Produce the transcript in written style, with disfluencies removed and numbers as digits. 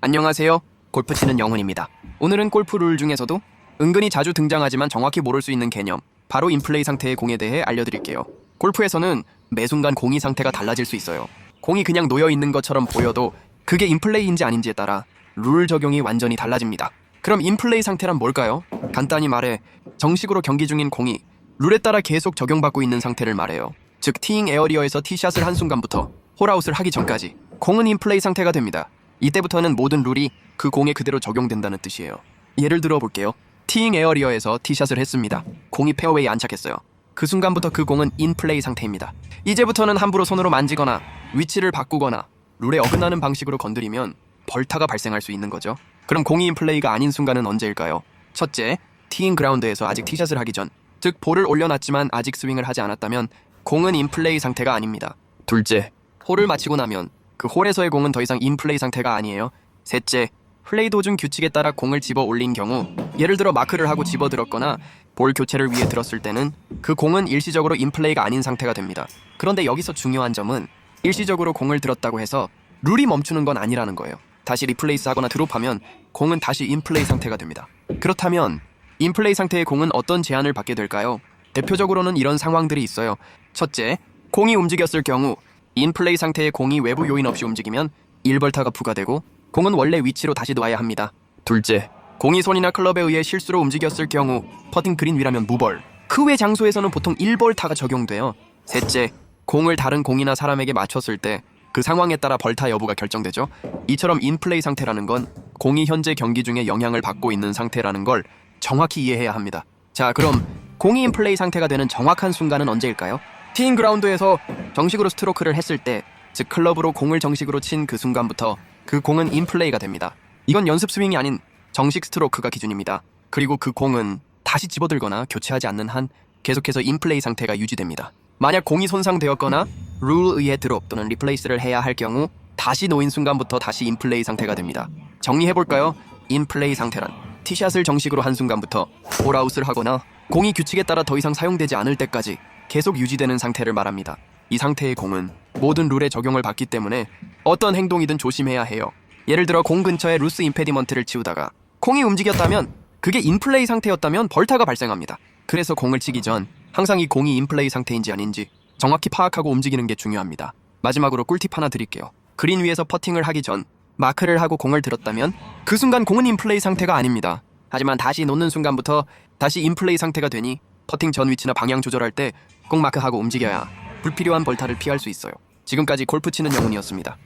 안녕하세요. 골프 치는 영훈입니다. 오늘은 골프 룰 중에서도 은근히 자주 등장하지만 정확히 모를 수 있는 개념, 바로 인플레이 상태의 공에 대해 알려드릴게요. 골프에서는 매 순간 공이 상태가 달라질 수 있어요. 공이 그냥 놓여있는 것처럼 보여도 그게 인플레이인지 아닌지에 따라 룰 적용이 완전히 달라집니다. 그럼 인플레이 상태란 뭘까요? 간단히 말해 정식으로 경기 중인 공이 룰에 따라 계속 적용받고 있는 상태를 말해요. 즉 티잉 에어리어에서 티샷을 한 순간부터 홀아웃을 하기 전까지 공은 인플레이 상태가 됩니다. 이때부터는 모든 룰이 그 공에 그대로 적용된다는 뜻이에요. 예를 들어 볼게요. 티잉 에어리어에서 티샷을 했습니다. 공이 페어웨이에 안착했어요. 그 순간부터 그 공은 인플레이 상태입니다. 이제부터는 함부로 손으로 만지거나 위치를 바꾸거나 룰에 어긋나는 방식으로 건드리면 벌타가 발생할 수 있는 거죠. 그럼 공이 인플레이가 아닌 순간은 언제일까요? 첫째, 티잉 그라운드에서 아직 티샷을 하기 전, 즉 볼을 올려놨지만 아직 스윙을 하지 않았다면 공은 인플레이 상태가 아닙니다. 둘째, 홀을 마치고 나면 그 홀에서의 공은 더 이상 인플레이 상태가 아니에요. 셋째, 플레이 도중 규칙에 따라 공을 집어 올린 경우, 예를 들어 마크를 하고 집어들었거나 볼 교체를 위해 들었을 때는 그 공은 일시적으로 인플레이가 아닌 상태가 됩니다. 그런데 여기서 중요한 점은 일시적으로 공을 들었다고 해서 룰이 멈추는 건 아니라는 거예요. 다시 리플레이스 하거나 드롭하면 공은 다시 인플레이 상태가 됩니다. 그렇다면 인플레이 상태의 공은 어떤 제한을 받게 될까요? 대표적으로는 이런 상황들이 있어요. 첫째, 공이 움직였을 경우 인플레이 상태의 공이 외부 요인 없이 움직이면 1벌타가 부과되고 공은 원래 위치로 다시 놓아야 합니다. 둘째, 공이 손이나 클럽에 의해 실수로 움직였을 경우 퍼팅 그린 위라면 무벌, 그 외 장소에서는 보통 1벌타가 적용돼요. 셋째, 공을 다른 공이나 사람에게 맞췄을 때 그 상황에 따라 벌타 여부가 결정되죠. 이처럼 인플레이 상태라는 건 공이 현재 경기 중에 영향을 받고 있는 상태라는 걸 정확히 이해해야 합니다. 자, 그럼 공이 인플레이 상태가 되는 정확한 순간은 언제일까요? 티잉 그라운드에서 정식으로 스트로크를 했을 때, 즉 클럽으로 공을 정식으로 친 그 순간부터 그 공은 인플레이가 됩니다. 이건 연습 스윙이 아닌 정식 스트로크가 기준입니다. 그리고 그 공은 다시 집어들거나 교체하지 않는 한 계속해서 인플레이 상태가 유지됩니다. 만약 공이 손상되었거나 룰에 의해 드롭 또는 리플레이스를 해야 할 경우 다시 놓인 순간부터 다시 인플레이 상태가 됩니다. 정리해볼까요? 인플레이 상태란 티샷을 정식으로 한 순간부터 홀아웃을 하거나 공이 규칙에 따라 더 이상 사용되지 않을 때까지 계속 유지되는 상태를 말합니다. 이 상태의 공은 모든 룰에 적용을 받기 때문에 어떤 행동이든 조심해야 해요. 예를 들어 공 근처에 루스 임페디먼트를 치우다가 공이 움직였다면 그게 인플레이 상태였다면 벌타가 발생합니다. 그래서 공을 치기 전 항상 이 공이 인플레이 상태인지 아닌지 정확히 파악하고 움직이는 게 중요합니다. 마지막으로 꿀팁 하나 드릴게요. 그린 위에서 퍼팅을 하기 전 마크를 하고 공을 들었다면 그 순간 공은 인플레이 상태가 아닙니다. 하지만 다시 놓는 순간부터 다시 인플레이 상태가 되니 퍼팅 전 위치나 방향 조절할 때 꼭 마크하고 움직여야 불필요한 벌타를 피할 수 있어요. 지금까지 골프 치는 영훈이었습니다.